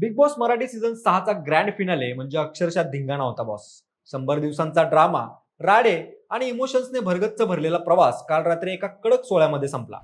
Big Boss Marathi season 6चा grand finale म्हणजे अक्षरशः धिंगाणा होता बॉस. 100 दिवसांचा ड्रामा, राडे आणि इमोशन्सने भरगच्च भरलेला प्रवास काल रात्री एका कडक सोहळ्यामध्ये संपला.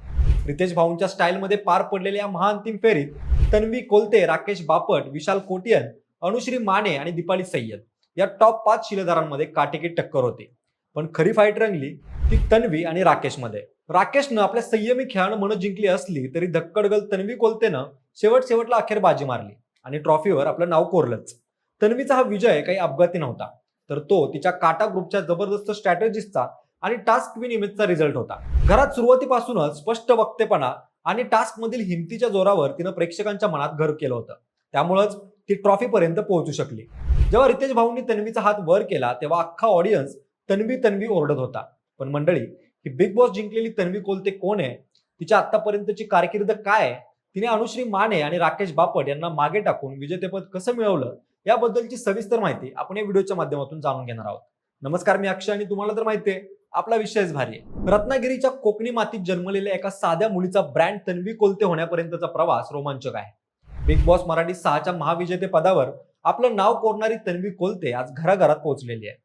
रितेश भाऊंच्या स्टाईलमध्ये पार पडलेल्या या महाअंतिम फेरीत तन्वी कोलते, राकेश बापट, विशाल कोटियन, अनुश्री माने आणि दीपाली सय्यद या टॉप 5 शिलेदारांमध्ये काटेकी टक्कर होती. पण खरी फाईट रंगली ती तन्वी आणि राकेशमध्ये. राकेशनं आपल्या संयमी खेळानं मनं जिंकली असली तरी धक्कडगल तन्वी कोलतेनं शेवटला अखेर बाजी मारली आणि ट्रॉफीवर आपलं नाव कोरलंच. तन्वीचा हा विजय काही अपघाती नव्हता, तर तो तिच्या काटा ग्रुपच्या जबरदस्त स्ट्रॅटेजीचा आणि टास्क विन इमेजचा रिझल्ट होता. घरात सुरुवातीपासूनच स्पष्ट वक्तेपणा आणि टास्क मधील हिमतीच्या जोरावर तिनं प्रेक्षकांच्या मनात घर केलं होतं. त्यामुळेच ती ट्रॉफी पर्यंत पोहोचू शकली. जेव्हा रितेश भाऊंनी तन्वीचा हात वर केला तेव्हा अख्खा ऑडियन्स तन्वी तन्वी ओरडत होता. पण मंडळी, ही बिग बॉस जिंकलेली तन्वी कोलते कोण आहे? तिच्या आतापर्यंतची कारकीर्द काय आहे? तिने अनुश्री माने आणि राकेश बापट यांना मागे टाकून विजेतेपद कसं मिळवलं याबद्दलची सविस्तर माहिती आपण या व्हिडिओच्या माध्यमातून जाणून घेणार आहोत. नमस्कार, मी अक्षय आणि तुम्हाला तर माहिती आहे आपला विषयच भारी आहे. रत्नागिरीच्या कोकणी मातीत जन्मलेल्या एका साध्या मुलीचा ब्रँड तन्वी कोलते होण्यापर्यंतचा प्रवास रोमांचक आहे. बिग बॉस मराठी 6च्या महाविजेतेपदावर आपलं नाव कोरणारी तन्वी कोलते आज घराघरात पोहोचलेली आहे.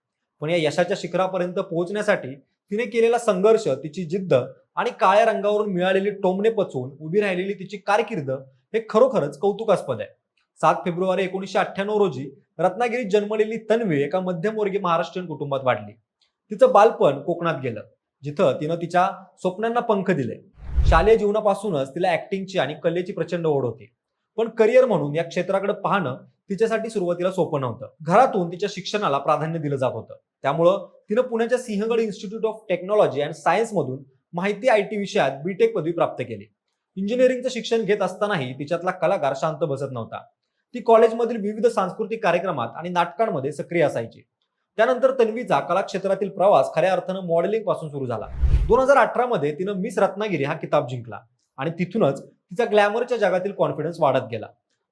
पण या यशाच्या शिखरापर्यंत पोहोचण्यासाठी तिने केलेला संघर्ष, तिची जिद्द आणि काळ्या रंगावरून मिळालेली टोमणे पचवून उभी राहिलेली तिची कारकीर्द हे खरोखरच कौतुकास्पद आहे. 7 फेब्रुवारी 1998 रोजी रत्नागिरीत जन्मलेली तन्वी एका मध्यमवर्गीय महाराष्ट्रीयन कुटुंबात वाढली. तिचं बालपण कोकणात गेलं, जिथं तिनं तिच्या स्वप्नांना पंख दिले. शालेय जीवनापासूनच तिला ऍक्टिंगची आणि कलेची प्रचंड ओढ होती. पण करिअर म्हणून या क्षेत्राकडे पाहणं तिच्यासाठी सुरुवातीला सोपं नव्हतं. घरातून तिच्या शिक्षणाला प्राधान्य दिलं जात होतं. त्यामुळं तिनं पुण्याच्या Sinhagad institute of technology and science मधून माहिती IT विषयात बीटेक पदवी प्राप्त केली. इंजिनिअरिंगचं शिक्षण घेत असतानाही तिच्यातला कलाकार शांत बसत नव्हता. ती कॉलेजमधील विविध सांस्कृतिक कार्यक्रमात आणि नाटकांमध्ये सक्रिय असायची. त्यानंतर तन्वीचा कलाक्षेत्रातील प्रवास खऱ्या अर्थानं मॉडेलिंग पासून सुरू झाला. 2018 मध्ये तिनं मिस रत्नागिरी हा किताब जिंकला आणि तिथूनच तिचा ग्लॅमरच्या जगातील कॉन्फिडन्स वाढत गेला.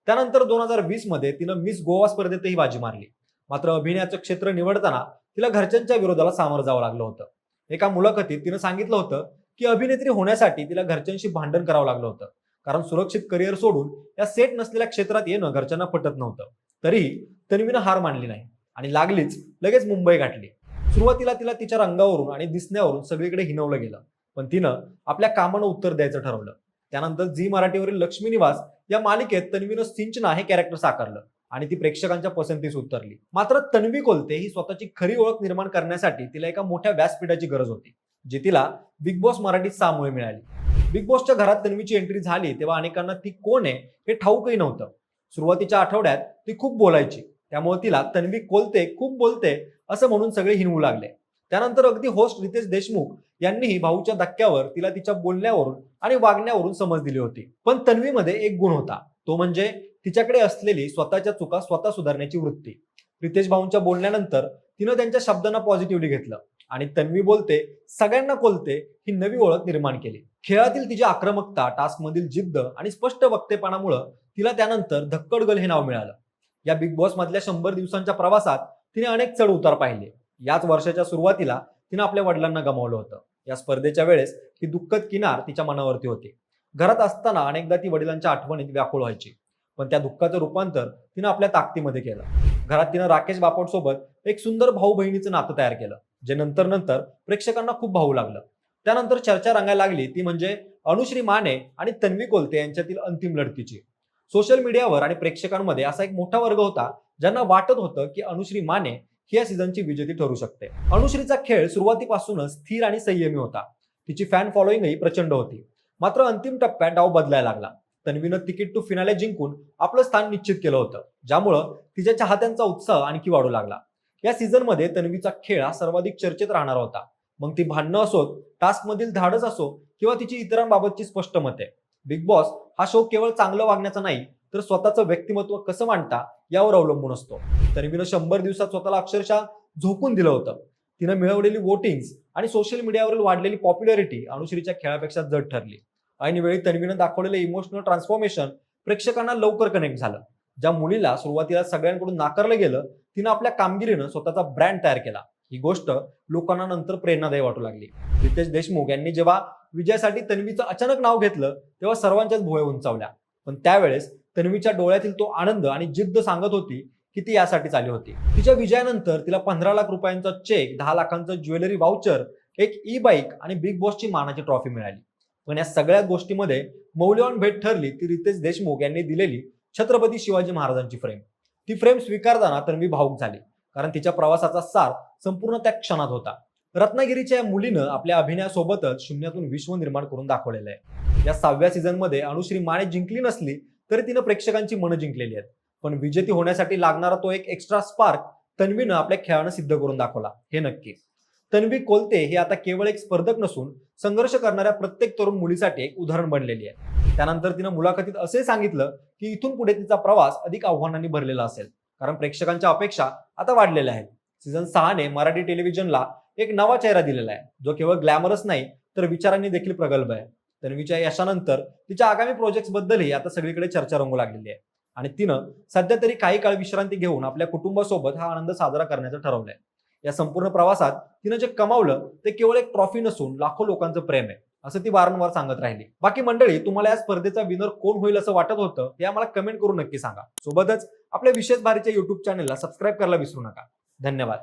त्यानंतर 2020 मध्ये तिनं मिस गोवा स्पर्धेतही बाजी मारली. मात्र अभिनयाचं क्षेत्र निवडताना तिला घरच्यांच्या विरोधाला सामोरं जावं लागलं होतं. एका मुलाखतीत तिनं सांगितलं होतं की अभिनेत्री होण्यासाठी तिला घरच्यांशी भांडण करावं लागलं होतं, कारण सुरक्षित करिअर सोडून या सेट नसलेल्या क्षेत्रात येणं घरच्यांना पटत नव्हतं. तरीही तन्वीनं हार मानली नाही आणि लागलीच लगेच मुंबई गाठली. सुरुवातीला तिला तिच्या रंगावरून आणि दिसण्यावरून सगळीकडे हिणवलं गेलं, पण तिनं आपल्या कामानं उत्तर द्यायचं ठरवलं. त्यानंतर झी मराठीवरील लक्ष्मी निवास या मालिकेत तन्वीनं सिंचना हे कॅरेक्टर साकारलं आणि ती प्रेक्षकांच्या पसंतीस उतरली. मात्र तन्वी कोलते ही स्वतःची खरी ओळख निर्माण करण्यासाठी तिला एका मोठ्या व्यासपीठाची गरज होती, जी तिला बिग बॉस मराठी 6 मुळे मिळाली. बिग बॉसच्या घरात तन्वीची एंट्री झाली तेव्हा अनेकांना ती कोण आहे हे ठाऊकही नव्हतं. सुरुवातीच्या आठवड्यात ती खूप बोलायची, त्यामुळे तिला तन्वी कोलते खूप बोलते असं म्हणून सगळे हिणवू लागले. त्यानंतर अगदी होस्ट रितेश देशमुख यांनीही भाऊच्या धक्क्यावर तिला तिच्या बोलण्यावरून आणि वागण्यावरून समज दिली होती. पण तन्वीमध्ये एक गुण होता, तो म्हणजे तिच्याकडे असलेली स्वतःच्या चुका स्वतः सुधारण्याची वृत्ती. रितेश भाऊंच्या बोलण्यानंतर तिनं त्यांच्या शब्दांना पॉझिटिव्हली घेतलं आणि तन्वी बोलते सगळ्यांना कोलते ही नवी ओळख निर्माण केली. खेळातील तिची आक्रमकता, टास्कमधील जिद्द आणि स्पष्ट वक्तेपणामुळे तिला त्यानंतर धक्कडगल हे नाव मिळालं. या बिग बॉस मधल्या 100 दिवसांच्या प्रवासात तिने अनेक चढ उतार पाहिले. याच वर्षाच्या सुरुवातीला तिनं आपल्या वडिलांना गमावलं होतं. या स्पर्धेच्या वेळेस ही दुःखद किनार तिच्या मनावरती होती. घरात असताना अनेकदा ती वडिलांच्या आठवणीत व्याकुळ व्हायची, पण त्या दुःखाचं रूपांतर तिनं आपल्या ताकदीमध्ये केलं. घरात तिनं राकेश बापट सोबत एक सुंदर भाऊ बहिणीचं नातं तयार केलं, जे नंतर प्रेक्षकांना खूप भावू लागलं. त्यानंतर चर्चा रंगायला लागली ती म्हणजे अनुश्री माने आणि तन्वी कोलते यांच्यातील अंतिम लढतीची. सोशल मीडियावर आणि प्रेक्षकांमध्ये असा एक मोठा वर्ग होता ज्यांना वाटत होतं की अनुश्री माने ही या सीझनची विजेती ठरू शकते. अनुश्रीचा खेळ सुरुवातीपासूनच स्थिर आणि संयमी होता. तिची फॅन फॉलोईंगही प्रचंड होती. मात्र अंतिम टप्प्यात डाव बदलायला लागला. तन्वीनं तिकीट टू फिनाले जिंकून आपलं स्थान निश्चित केलं होतं, ज्यामुळं तिच्या चाहत्यांचा उत्साह आणखी वाढू लागला. या सीझनमध्ये तन्वीचा खेळ हा सर्वाधिक चर्चेत राहणारा होता. मग ती भांडणं असोत, टास्क मधील धाडस असो किंवा तिची इतरांबाबतची स्पष्ट मते. बिग बॉस हा शो केवळ चांगलं वागण्याचा नाही, तर स्वतःचं व्यक्तिमत्व कसं मांडता यावर अवलंबून असतो. तन्वीनं 100 दिवसात स्वतःला अक्षरशः झोकून दिलं होतं. तिनं मिळवलेली वोटिंग्स आणि सोशल मीडियावरील वाढलेली पॉप्युलॅरिटी अनुश्रीच्या खेळापेक्षा जड ठरली. ऐनवेळी तन्वीनं दाखवलेलं इमोशनल ट्रान्सफॉर्मेशन प्रेक्षकांना लवकर कनेक्ट झालं. ज्या मुलीला सुरुवातीला सगळ्यांकडून नाकारलं गेलं, तिनं आपल्या कामगिरीनं स्वतःचा ब्रँड तयार केला. ही गोष्ट लोकांना नंतर प्रेरणादायी वाटू लागली. रितेश देशमुख यांनी जेव्हा विजयासाठी तन्वीचं अचानक नाव घेतलं तेव्हा सर्वांच्याच भुवया उंचावल्या. पण त्यावेळेस तन्वीच्या डोळ्यातील तो आनंद आणि जिद्द सांगत होती की ती यासाठीच आली होती. तिच्या विजयानंतर तिला 15 लाख रुपयांचा चेक, 10 लाखांचं ज्वेलरी वाउचर, एक ई बाईक आणि बिग बॉसची मानाची ट्रॉफी मिळाली. पण या सगळ्या गोष्टीमध्ये मौल्यवान भेट ठरली ती रितेश देशमुख यांनी दिलेली छत्रपती शिवाजी महाराजांची फ्रेम. ती फ्रेम स्वीकारताना तन्वी भावुक झाली, कारण तिच्या प्रवासाचा सार संपूर्ण त्या क्षणात होता. रत्नागिरीच्या या मुलीनं आपल्या अभिनयासोबतच शून्यातून विश्व निर्माण करून दाखवलेलं आहे. या 6व्या सीझनमध्ये अनुश्री माने जिंकली नसली तरी तिनं प्रेक्षकांची मनं जिंकलेली आहेत. पण विजेती होण्यासाठी लागणारा तो एक एक्स्ट्रा स्पार्क तन्वीनं आपल्या खेळानं सिद्ध करून दाखवला, हे नक्की. तन्वी कोलते ही आता केवळ एक स्पर्धक नसून संघर्ष करणाऱ्या प्रत्येक तरुण मुलीसाठी एक उदाहरण बनलेली आहे. त्यानंतर तिनं मुलाखतीत असे सांगितलं की इथून पुढे तिचा प्रवास अधिक आव्हानांनी भरलेला असेल, कारण प्रेक्षकांच्या अपेक्षा आता वाढलेल्या आहेत. सीझन 6ने मराठी टेलिव्हिजनला एक नवा चेहरा दिलेला आहे, जो केवळ ग्लॅमरस नाही तर विचारांनी देखील प्रगल्भ आहे. तन्वीच्या यशानंतर तिच्या आगामी प्रोजेक्ट्स बद्दलही आता सगळीकडे चर्चा रंगू लागलेली आहे आणि तिनं सध्या तरी काही काळ विश्रांती घेऊन आपल्या कुटुंबासोबत हा आनंद साजरा करण्याचं ठरवलंय. या संपूर्ण प्रवासात तिनं जे कमावलं ते केवळ एक ट्रॉफी नसून लाखो लोकांचं प्रेम आहे, असं ती वारंवार सांगत राहिली. बाकी मंडळी, तुम्हाला या स्पर्धेचा विनर कोण होईल असं वाटत होतं हे आम्हाला कमेंट करून नक्की सांगा. सोबतच आपल्या विशेष भारीच्या युट्यूब चॅनलला सबस्क्राईब करायला विसरू नका. धन्यवाद.